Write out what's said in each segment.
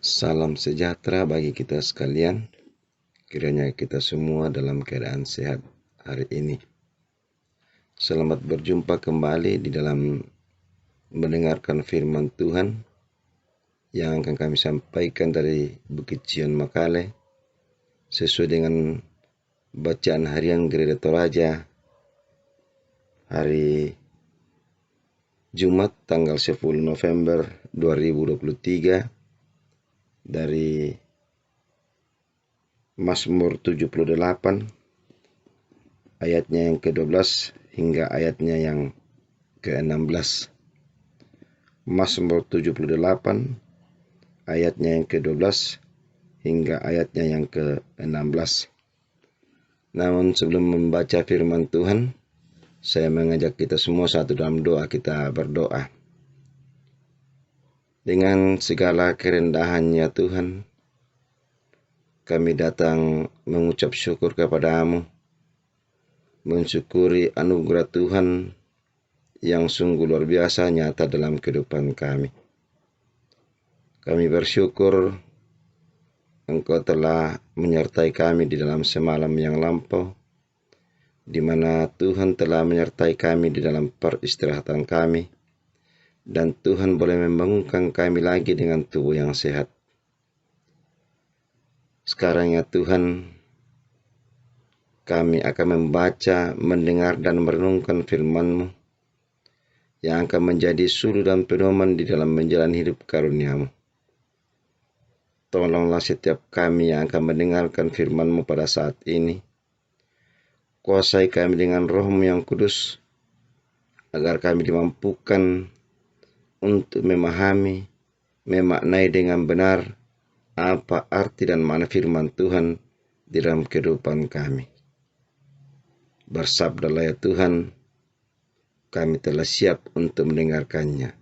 Salam sejahtera bagi kita sekalian. Kiranya kita semua dalam keadaan sehat hari ini. Selamat berjumpa kembali di dalam mendengarkan firman Tuhan yang akan kami sampaikan dari Bukit Cion Makale sesuai dengan bacaan harian Gereja Toraja hari Jumat tanggal 10 November 2023 dari Mazmur 78 ayatnya yang ke-12 hingga ayatnya yang ke-16. Mazmur 78 ayatnya yang ke-12 hingga ayatnya yang ke-16. Namun sebelum membaca firman Tuhan, saya mengajak kita semua satu dalam doa. Kita berdoa. Dengan segala kerendahan ya Tuhan, kami datang mengucap syukur kepada-Mu, mensyukuri anugerah Tuhan yang sungguh luar biasa nyata dalam kehidupan kami. Kami bersyukur Engkau telah menyertai kami di dalam semalam yang lampau, di mana Tuhan telah menyertai kami di dalam peristirahatan kami, dan Tuhan boleh membangunkan kami lagi dengan tubuh yang sehat. Sekarang ya Tuhan, kami akan membaca, mendengar, dan merenungkan firman-Mu yang akan menjadi suluh dan pedoman di dalam menjalani hidup karunia-Mu. Tolonglah setiap kami yang akan mendengarkan firman-Mu pada saat ini. Kuasai kami dengan Roh-Mu yang kudus, agar kami dimampukan untuk memahami, memaknai dengan benar apa arti dan makna firman Tuhan di dalam kehidupan kami. Bersabdalah ya Tuhan, kami telah siap untuk mendengarkannya.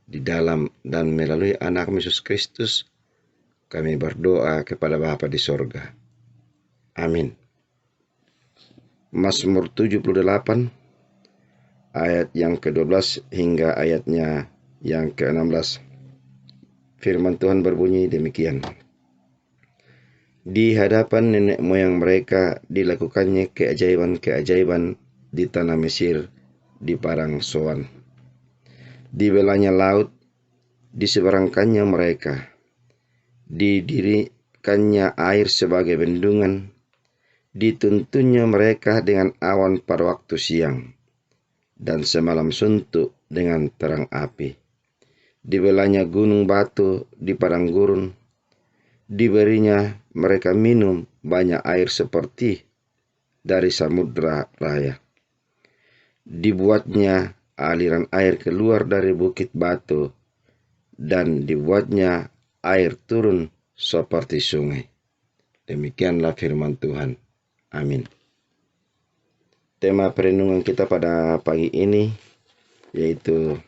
Di dalam dan melalui anak Yesus Kristus, kami berdoa kepada Bapa di sorga. Amin. Mazmur 78 ayat yang ke-12 hingga ayatnya yang ke-16. Firman Tuhan berbunyi demikian. Di hadapan nenek moyang mereka dilakukannya keajaiban-keajaiban di tanah Mesir, di padang Soan. Dibelahnya laut, diseberangkannya mereka. Didirikannya air sebagai bendungan, dituntunnya mereka dengan awan pada waktu siang, dan semalam suntuk dengan terang api. Dibelahnya gunung batu di padang gurun, diberinya mereka minum banyak air seperti dari samudra raya. Dibuatnya aliran air keluar dari bukit batu, dan dibuatnya air turun seperti sungai. Demikianlah firman Tuhan. Amin. Tema perenungan kita pada pagi ini yaitu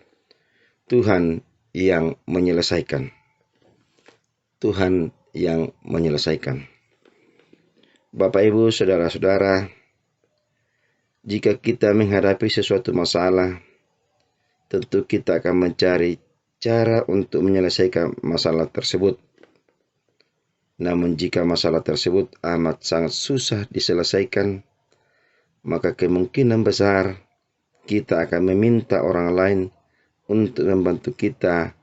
Tuhan yang menyelesaikan. Tuhan yang menyelesaikan. Bapak, Ibu, saudara-saudara, jika kita menghadapi sesuatu masalah, tentu kita akan mencari cara untuk menyelesaikan masalah tersebut. Namun jika masalah tersebut amat sangat susah diselesaikan, maka kemungkinan besar kita akan meminta orang lain untuk membantu kita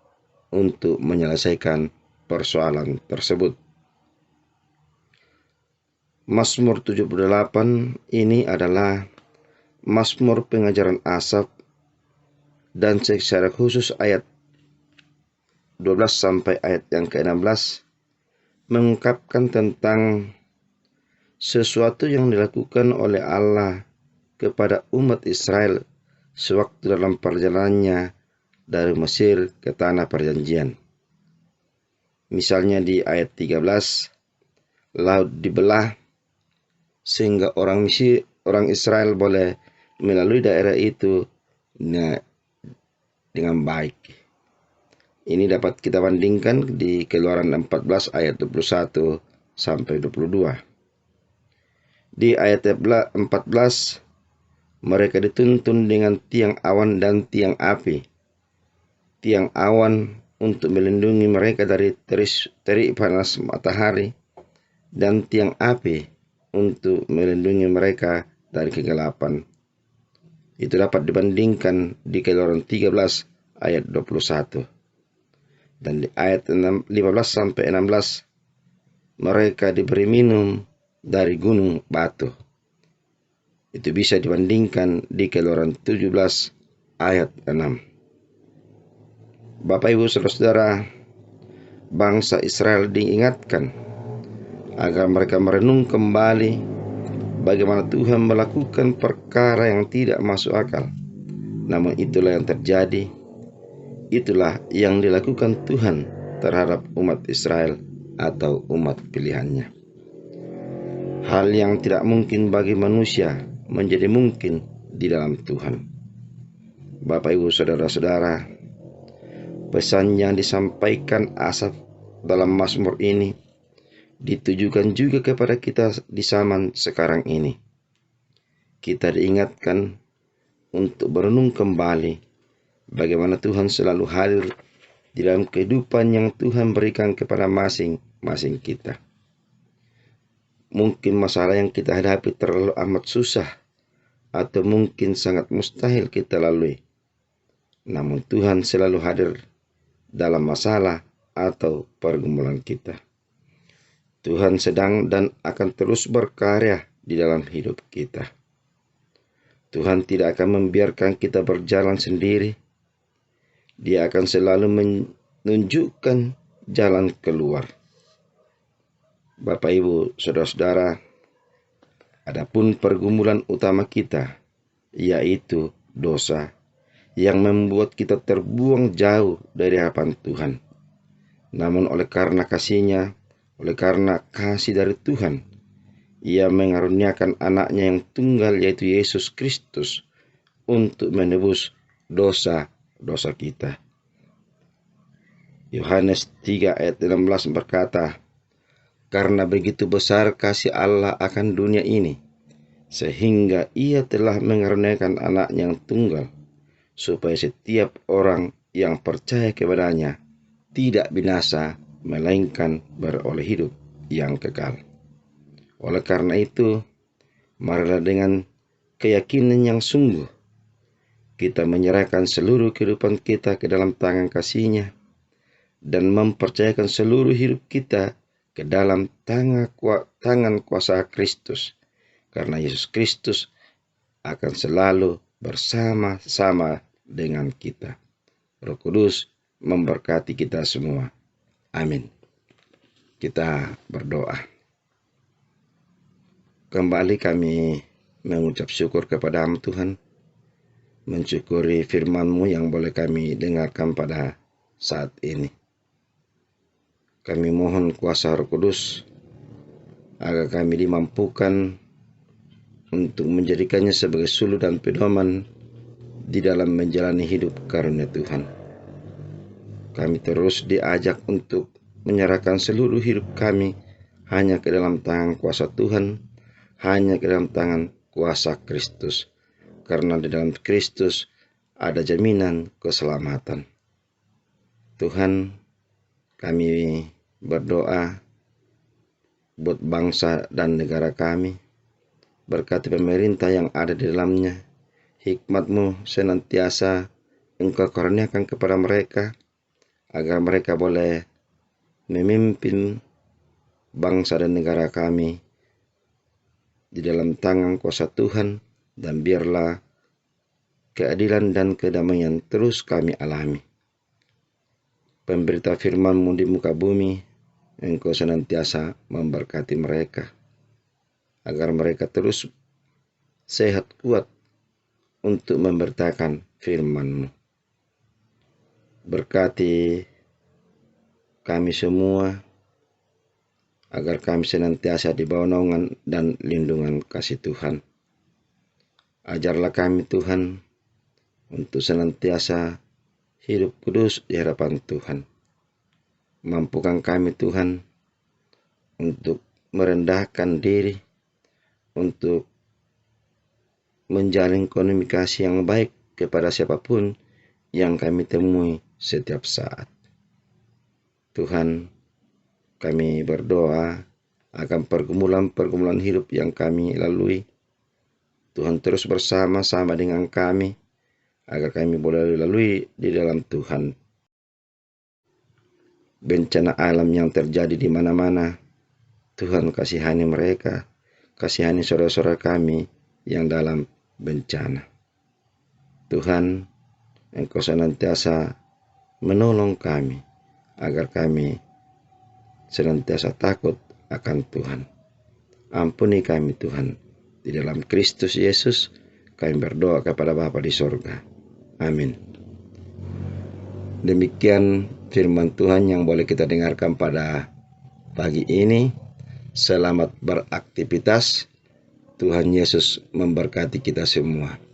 untuk menyelesaikan persoalan tersebut. Mazmur 78 ini adalah Mazmur pengajaran Asaf, dan secara khusus ayat 12 sampai ayat yang ke-16 mengungkapkan tentang sesuatu yang dilakukan oleh Allah kepada umat Israel sewaktu dalam perjalanannya dari Mesir ke tanah perjanjian. Misalnya di ayat 13, laut dibelah sehingga orang Israel boleh melalui daerah itu dengan baik. Ini dapat kita bandingkan di Keluaran 14 ayat 21 sampai 22. Di ayat 14, mereka dituntun dengan tiang awan dan tiang api. Tiang awan untuk melindungi mereka dari terik panas matahari, dan tiang api untuk melindungi mereka dari kegelapan. Itu dapat dibandingkan di Keluaran 13 ayat 21. Dan di ayat 15 sampai 16, mereka diberi minum dari gunung batu. Itu bisa dibandingkan di Keluaran 17 ayat 6. Bapak Ibu Saudara-saudara, bangsa Israel diingatkan agar mereka merenung kembali bagaimana Tuhan melakukan perkara yang tidak masuk akal. Namun itulah yang terjadi, itulah yang dilakukan Tuhan terhadap umat Israel atau umat pilihannya. Hal yang tidak mungkin bagi manusia menjadi mungkin di dalam Tuhan. Bapak Ibu Saudara-saudara, pesan yang disampaikan Asaf dalam Mazmur ini ditujukan juga kepada kita di zaman sekarang ini. Kita diingatkan untuk berenung kembali bagaimana Tuhan selalu hadir di dalam kehidupan yang Tuhan berikan kepada masing-masing kita. Mungkin masalah yang kita hadapi terlalu amat susah, atau mungkin sangat mustahil kita lalui. Namun Tuhan selalu hadir dalam masalah atau pergumulan kita. Tuhan sedang dan akan terus berkarya di dalam hidup kita. Tuhan tidak akan membiarkan kita berjalan sendiri. Dia akan selalu menunjukkan jalan keluar. Bapak Ibu, Saudara-saudara, adapun pergumulan utama kita, yaitu dosa, yang membuat kita terbuang jauh dari hadapan Tuhan. Namun oleh karena kasih-Nya, oleh karena kasih dari Tuhan, Ia mengaruniakan anaknya yang tunggal, yaitu Yesus Kristus, untuk menebus dosa-dosa kita. Yohanes 3 ayat 16 berkata, "Karena begitu besar kasih Allah akan dunia ini, sehingga Ia telah mengaruniakan anaknya yang tunggal, supaya setiap orang yang percaya kepadanya tidak binasa, melainkan beroleh hidup yang kekal." Oleh karena itu, marilah dengan keyakinan yang sungguh, kita menyerahkan seluruh kehidupan kita ke dalam tangan kasih-Nya, dan mempercayakan seluruh hidup kita ke dalam tangan kuasa Kristus, karena Yesus Kristus akan selalu bersama-sama dengan kita. Roh Kudus memberkati kita semua. Amin. Kita berdoa. Kembali kami mengucap syukur kepada-Mu Tuhan, mensyukuri firman-Mu yang boleh kami dengarkan pada saat ini. Kami mohon kuasa Roh Kudus agar kami dimampukan untuk menjadikannya sebagai suluh dan pedoman di dalam menjalani hidup karunia Tuhan. Kami terus diajak untuk menyerahkan seluruh hidup kami hanya ke dalam tangan kuasa Tuhan, hanya ke dalam tangan kuasa Kristus, karena di dalam Kristus ada jaminan keselamatan. Tuhan, kami berdoa buat bangsa dan negara kami. Berkati pemerintah yang ada di dalamnya. Hikmat-Mu senantiasa Engkau karuniakan kepada mereka, agar mereka boleh memimpin bangsa dan negara kami di dalam tangan kuasa Tuhan, dan biarlah keadilan dan kedamaian terus kami alami. Pemberita firman-Mu di muka bumi, Engkau senantiasa memberkati mereka, agar mereka terus sehat kuat untuk memberitakan firman-Mu. Berkati kami semua, agar kami senantiasa di bawah naungan dan lindungan kasih Tuhan. Ajarlah kami Tuhan untuk senantiasa hidup kudus di hadapan Tuhan. Mampukan kami Tuhan untuk merendahkan diri, untuk menjalin komunikasi yang baik kepada siapapun yang kami temui setiap saat. Tuhan, kami berdoa akan pergumulan-pergumulan hidup yang kami lalui. Tuhan terus bersama-sama dengan kami, agar kami boleh lalui di dalam Tuhan. Bencana alam yang terjadi di mana-mana, Tuhan kasihani mereka, kasihani saudara-saudara kami yang dalam bencana. Tuhan, Engkau senantiasa menolong kami, agar kami senantiasa takut akan Tuhan. Ampuni kami Tuhan, di dalam Kristus Yesus kami berdoa kepada Bapa di sorga. Amin. Demikian firman Tuhan yang boleh kita dengarkan pada pagi ini. Selamat beraktivitas. Tuhan Yesus memberkati kita semua.